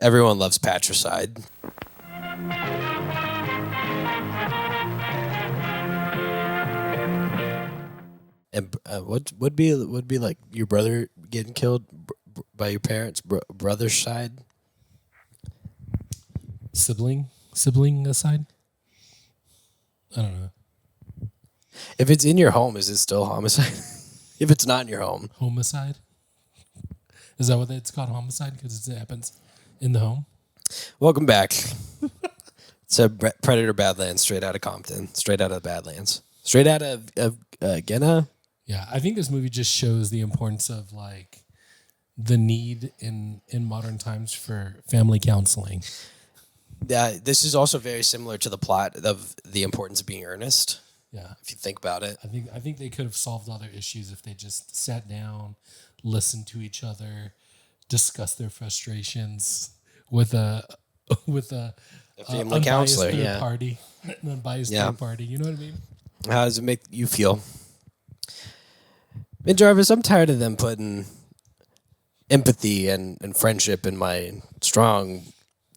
Everyone loves patricide. And what would be like your brother getting killed by your parents, brother's side? Sibling aside? I don't know. If it's in your home, is it still homicide? If it's not in your home, Homicide? Is that what it's called? Homicide? Because it happens in the home? welcome back. It's a Predator Badlands, straight out of Compton, straight out of the Badlands, straight out of Gena. Yeah, I think this movie just shows the importance of like the need in modern times for family counseling. Yeah, this is also very similar to the plot of The Importance of Being Earnest. Yeah. If you think about it, I think they could have solved all their issues if they just sat down, listened to each other, discussed their frustrations with a family counselor, third yeah. party, an unbiased Yeah. third party. You know what I mean? How does it make you feel? And Jarvis, I'm tired of them putting empathy and friendship in my strong,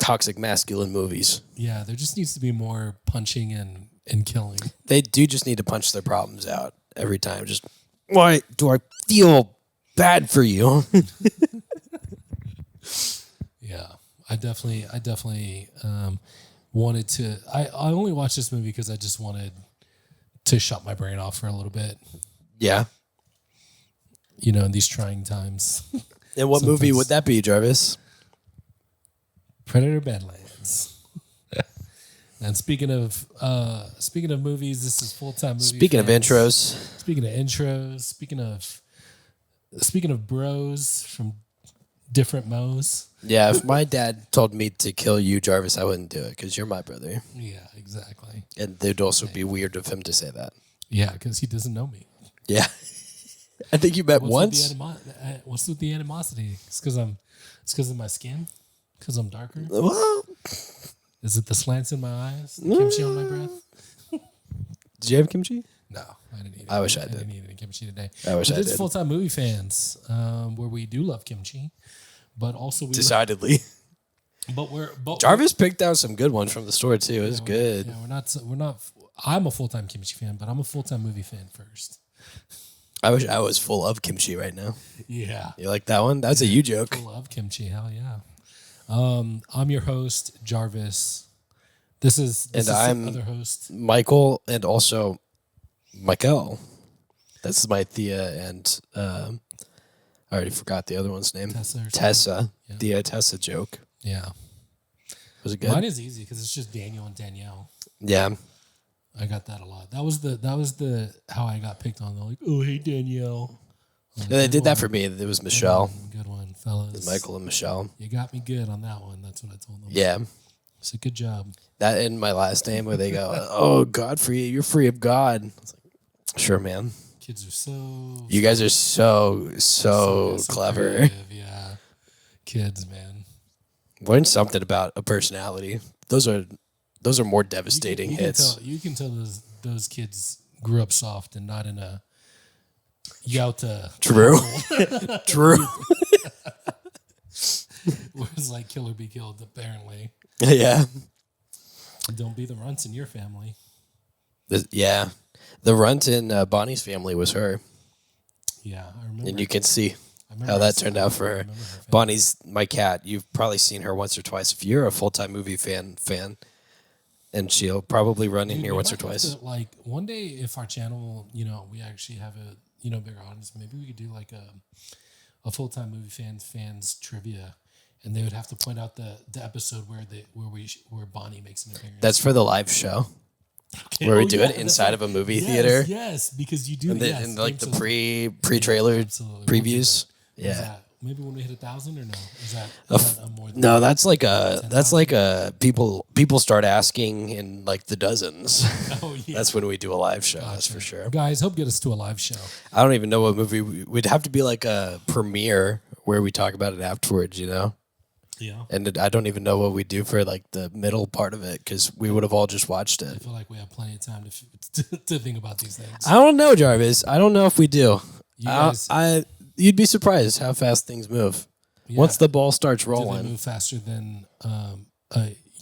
toxic masculine movies. Yeah, there just needs to be more punching and killing. They do just need to punch their problems out every time. Just, why do I feel bad for you? Yeah, I definitely wanted to. I only watched this movie because I just wanted to shut my brain off for a little bit. Yeah. You know, in these trying times. And what movie would that be, Jarvis? Predator Badlands. And speaking of movies, this is full-time movie. Speaking of intros. Speaking of bros from different Mo's. Yeah, if my dad told me to kill you, Jarvis, I wouldn't do it because you're my brother. Yeah, exactly. And it would also be weird of him to say that. Yeah, because he doesn't know me. Yeah. I think you met once. What's with the animosity? It's because of my skin? Because I'm darker? Well, Is it the slants in my eyes? The kimchi on my breath? did you have kimchi? No, I didn't eat it. I wish I did. didn't eat any kimchi today. I wish I This is did. full-time movie fans, where we do love kimchi, but also we Decidedly. but Jarvis picked out some good ones from the store too. It was good. Yeah, we're not. I'm a full-time kimchi fan, but I'm a full-time movie fan first. I wish I was full of kimchi right now. Yeah, You like that one? That's a you joke. full of kimchi. Hell yeah. I'm your host, Jarvis. This is I'm other host, Michael, and also Michael. That's my Thea, and I already forgot the other one's name. Tessa. Yeah. Thea Tessa joke. Yeah, Was it good? mine is easy because it's just Daniel and Danielle. Yeah. I got that a lot. That was the how I got picked on. They're like, oh hey Danielle. Like, They good did that one. for me. It was Michelle. Good one, fellas. Michael and Michelle. You got me good on that one. That's what I told them. Yeah. It's a good job. That and my last name where they go, oh, Godfrey, you're free of God. I was like, sure, man. Kids are so. You guys are so clever. creative, yeah, kids, man. Learn something about a personality. Those are more devastating hits. You can tell those kids grew up soft and not in a Yalta. True. household. True. Where it's like kill or be killed, apparently. Yeah. Don't be the runts in your family. Yeah. The runt in Bonnie's family was her. Yeah, I remember. And you can see remember how I that saw turned her. out for I her. remember her family. Bonnie's my cat. You've probably seen her once or twice. If you're a full-time movie fan, and she'll probably run in Dude, here we once or might have twice. to, like one day, if our channel, we actually have a bigger audience, maybe we could do like a full time movie fans trivia, and they would have to point out the episode where Bonnie makes an appearance. That's for the live show. Where we do it inside of a movie theater. Yes, because you do. And, yes, and like the absolutely. pre-trailer Absolutely. previews. What is Yeah. that? Maybe when we hit 1,000 or no? Is that more than No, that's like a people start asking in like the dozens. Oh, yeah. That's when we do a live show. That's Gotcha. for sure. Guys, help get us to a live show. I don't even know what movie we'd have to be like a premiere where we talk about it afterwards, Yeah. And I don't even know what we do for like the middle part of it because we would have all just watched I it. feel like we have plenty of time to think about these things. I don't know, Jarvis. I don't know if we do. You guys, You'd be surprised how fast things move. Once the ball starts Do they rolling, move faster than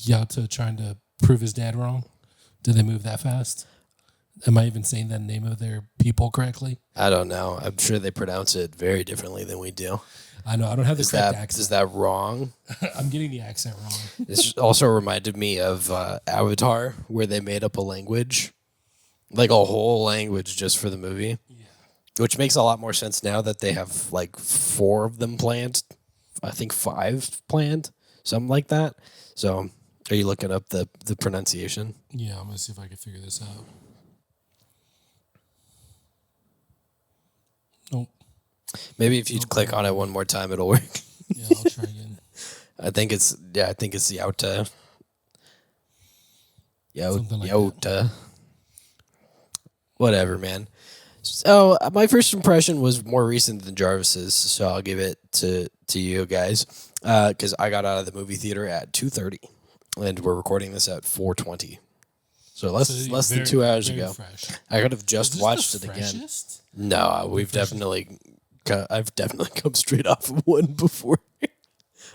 Yato trying to prove his dad wrong? Do they move that fast? Am I even saying the name of their people correctly? I don't know. I'm sure they pronounce it very differently than we do. I know. I don't have the correct accent. Is that wrong? I'm getting the accent wrong. This also reminded me of Avatar, where they made up a language, like a whole language just for the movie, which makes a lot more sense now that they have like 4 of them planned. I think 5 planned, something like that. So, are you looking up the pronunciation? Yeah, I'm gonna see if I can figure this out. Nope. Maybe if you click on it one more time, it'll work. Yeah, I'll try again. I think it's Yauta. Something like Yauta. Whatever, man. So my first impression was more recent than Jarvis's, so I'll give it to you guys because I got out of the movie theater at 2:30, and we're recording this at 4:20. So less than 2 hours ago. Fresh. I could have just watched it again. Freshest? No, I've definitely come straight off of one before,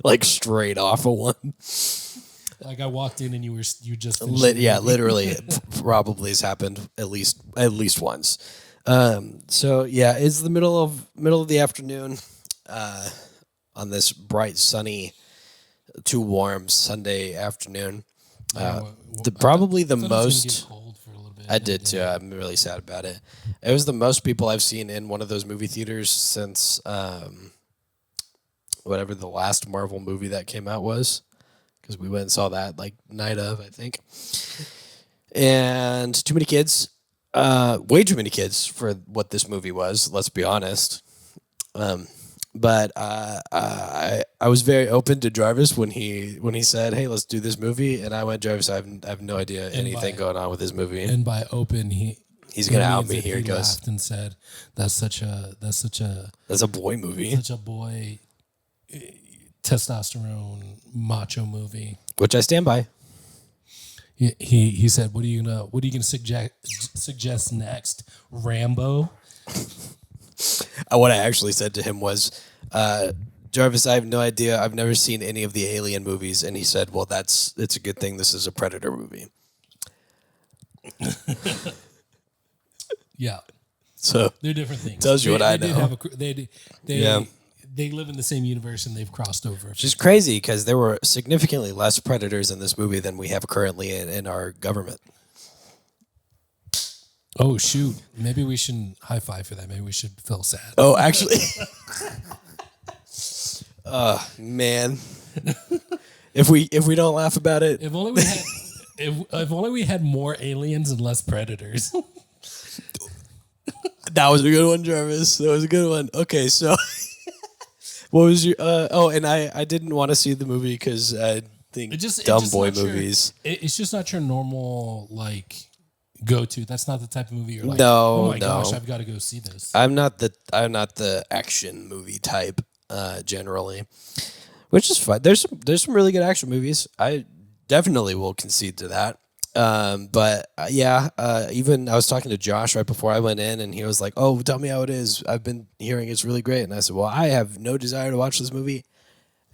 like straight off of one. Like I walked in and you just literally, it probably has happened at least once. So yeah, it's the middle of the afternoon, on this bright, sunny, too warm Sunday afternoon. Probably the most. Cold for a little bit. I did too. I'm really sad about it. It was the most people I've seen in one of those movie theaters since whatever the last Marvel movie that came out was, because we went and saw that like night of, I think. And too many kids, way too many kids for what this movie was. Let's be honest. But I was very open to Jarvis when he said, "Hey, let's do this movie," and I went, "Jarvis, I have no idea anything going on with this movie." And by open, he's gonna out me here. He goes laughed and said, "That's a boy movie, such a boy testosterone macho movie." Which I stand by. He said, "What are you gonna suggest next, Rambo?" What I actually said to him was, Jarvis, I have no idea. I've never seen any of the Alien movies. And he said, well, it's a good thing this is a Predator movie. Yeah. So they're different things. Tells you what I know. They live in the same universe and they've crossed over. Which is crazy because there were significantly less predators in this movie than we have currently in our government. Oh, shoot. Maybe we shouldn't high five for that. Maybe we should feel sad. Oh, actually. Man. If we don't laugh about it. If only we had if only we had more aliens and less predators. That was a good one, Jarvis. That was a good one. Okay, so what was your and I didn't want to see the movie because I think dumb boy movies. It's just not your normal like go to. That's not the type of movie you're like, oh my gosh, I've got to go see this. I'm not the action movie type generally, which is fine. There's some really good action movies. I definitely will concede to that. But even I was talking to Josh right before I went in, and he was like, "Oh, tell me how it is. I've been hearing it's really great." And I said, "Well, I have no desire to watch this movie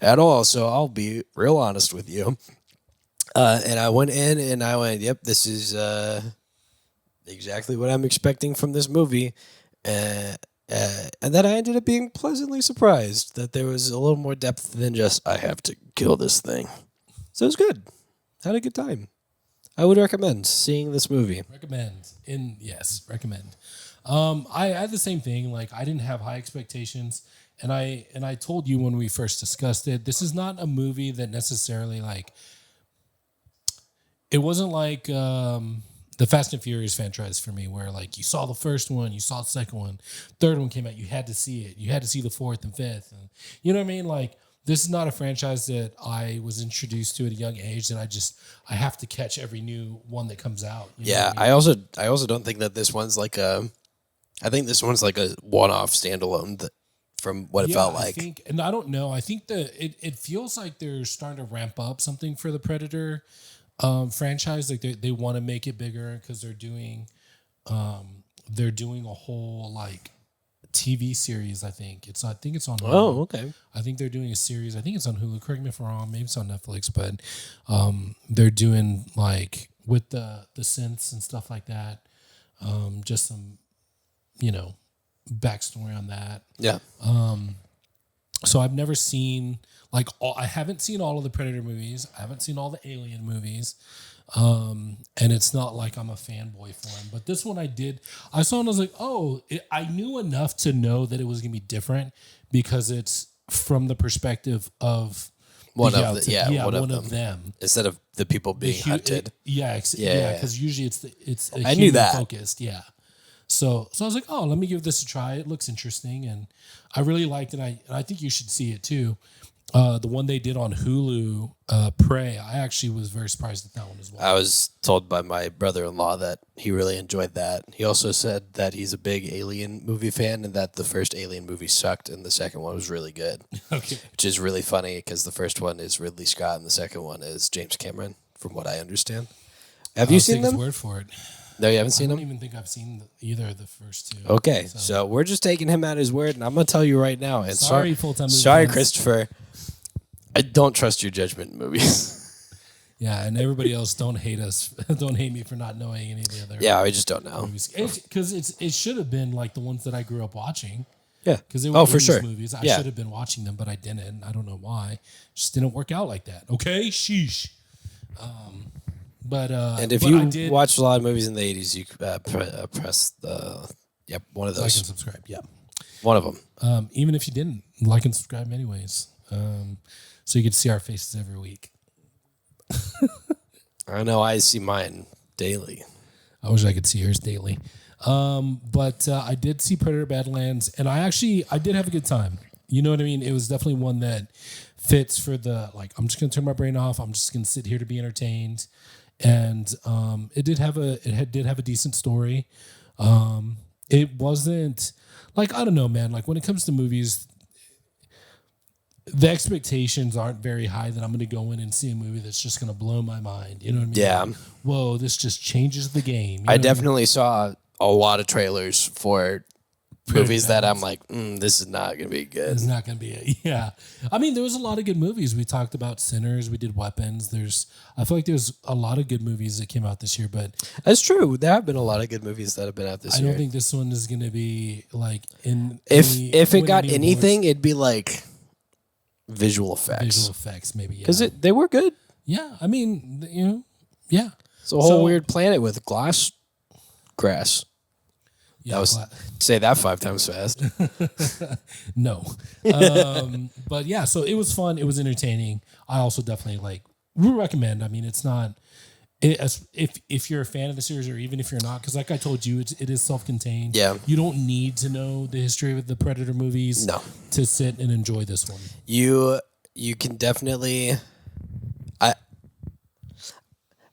at all, so I'll be real honest with you." And I went in and I went, "Yep, this is exactly what I'm expecting from this movie." And then I ended up being pleasantly surprised that there was a little more depth than just I have to kill this thing. So it was good. Had a good time. I would recommend seeing this movie. Recommend. I had the same thing. Like I didn't have high expectations, and I told you when we first discussed it, this is not a movie that necessarily like. It wasn't like the Fast and Furious franchise for me, where like you saw the first one, you saw the second one, third one came out, you had to see it, you had to see the fourth and fifth, and you know what I mean, like. This is not a franchise that I was introduced to at a young age that I have to catch every new one that comes out. Yeah, I also don't think that this one's like I think this one's like a one-off standalone from what it felt like. I don't know. I think that it feels like they're starting to ramp up something for the Predator franchise. Like they want to make it bigger because they're doing a whole like TV series. I think it's on Hulu. Oh, okay. I think they're doing a series. I think it's on Hulu. Correct me if I'm wrong. Maybe it's on Netflix, but they're doing like with the synths and stuff like that. Just some, backstory on that. Yeah. So I've never seen I haven't seen all of the Predator movies. I haven't seen all the Alien movies. And it's not like I'm a fanboy for him, but this one I did. I saw it and I was like, I knew enough to know that it was going to be different because it's from the perspective of one one of them instead of the people being hunted. Because usually it's I knew that focused. Yeah. So I was like, let me give this a try. It looks interesting, and I really liked it. And I think you should see it too. The one they did on Hulu, Prey, I actually was very surprised at that one as well. I was told by my brother-in-law that he really enjoyed that. He also said that he's a big Alien movie fan and that the first Alien movie sucked and the second one was really good. Okay. Which is really funny because the first one is Ridley Scott and the second one is James Cameron, from what I understand. Have you seen them? I'll take his word for it. No, you haven't seen them? I don't even think I've seen either of the first two. Okay, so we're just taking him at his word, and I'm going to tell you right now. And sorry, full-time movie sorry, fans. Christopher. I don't trust your judgment in movies. Yeah, and everybody else, don't hate us. Don't hate me for not knowing any of the other. Yeah, I just don't know. Because it should have been like the ones that I grew up watching. Yeah. Because they were for sure. movies. I should have been watching them, but I didn't. I don't know why. It just didn't work out like that. Okay? Sheesh. And if you watched a lot of movies in the 80s, you press one of those. Like and subscribe, yeah. One of them. Even if you didn't, like and subscribe anyways. So you get to see our faces every week. I know I see mine daily. I wish I could see yours daily. But I did see Predator Badlands, and I did have a good time. You know what I mean? It was definitely one that fits for I'm just going to turn my brain off. I'm just going to sit here to be entertained. And it did have a decent story. It wasn't I don't know, man. Like when it comes to movies, the expectations aren't very high that I'm going to go in and see a movie that's just going to blow my mind. You know what I mean? Yeah. Like, whoa, this just changes the game. I definitely saw a lot of trailers for movies that I'm like, this is not going to be good. It's not going to be yeah. I mean, there was a lot of good movies. We talked about Sinners. We did Weapons. I feel like there's a lot of good movies that came out this year, but that's true. There have been a lot of good movies that have been out this year. I don't think this one is going to be like if it got anything, it'd be like visual effects. Visual effects, maybe, yeah. Because they were good. Yeah, I mean, yeah. It's a whole weird planet with grass. Yeah, say that 5 times fast. No. But yeah, so it was fun. It was entertaining. I also definitely we recommend. I mean, it's not if you're a fan of the series or even if you're not, because like I told you, it is self-contained. Yeah. You don't need to know the history of the Predator movies to sit and enjoy this one. You can definitely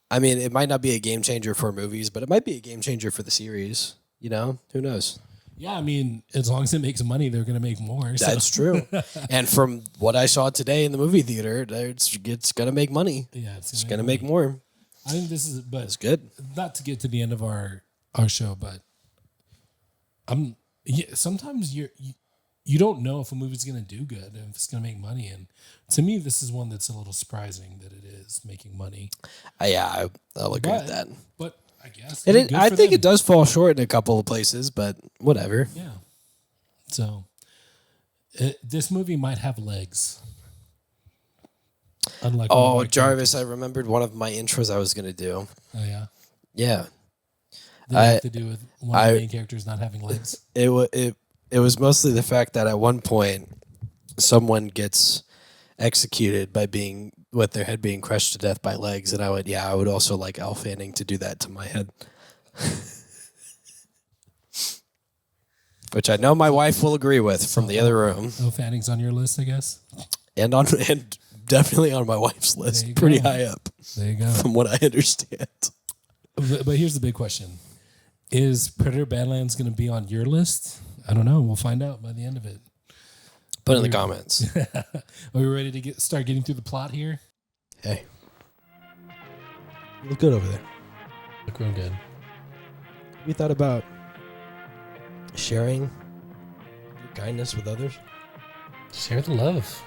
I mean, it might not be a game changer for movies, but it might be a game changer for the series. You know, who knows? Yeah, I mean, as long as it makes money, they're going to make more. So. That's true. And from what I saw today in the movie theater, it's going to make money. Yeah, it's going to make more. I think this is, but it's good. Not to get to the end of our show, but sometimes you don't know if a movie's going to do good and if it's going to make money. And to me, this is one that's a little surprising that it is making money. I'll agree with that. But I guess. I think it does fall short in a couple of places, but whatever. Yeah. So this movie might have legs. Unlike Jarvis, I remembered one of my intros I was going to do. Oh, yeah? Yeah. Did it have to do with one of the main characters not having legs? It was mostly the fact that at one point someone gets executed by with their head being crushed to death by legs, and I would also like Elle Fanning to do that to my head. Which I know my wife will agree with from the other room. Elle Fanning's on your list, I guess? And definitely on my wife's list. Pretty high up. There you go. From what I understand. But here's the big question. Is Predator Badlands going to be on your list? I don't know. We'll find out by the end of it. Put in the comments. Are we ready to start getting through the plot here? Hey. You look good over there. Look real good. We thought about sharing kindness with others. Share the love.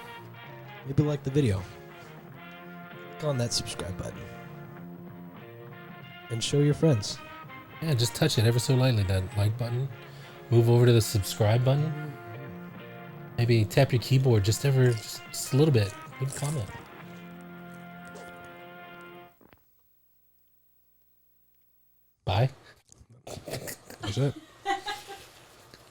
Maybe like the video. Click on that subscribe button. And show your friends. Yeah, just touch it ever so lightly, that like button. Move over to the subscribe button. Maybe tap your keyboard just a little bit. Leave a comment. Bye. That's it.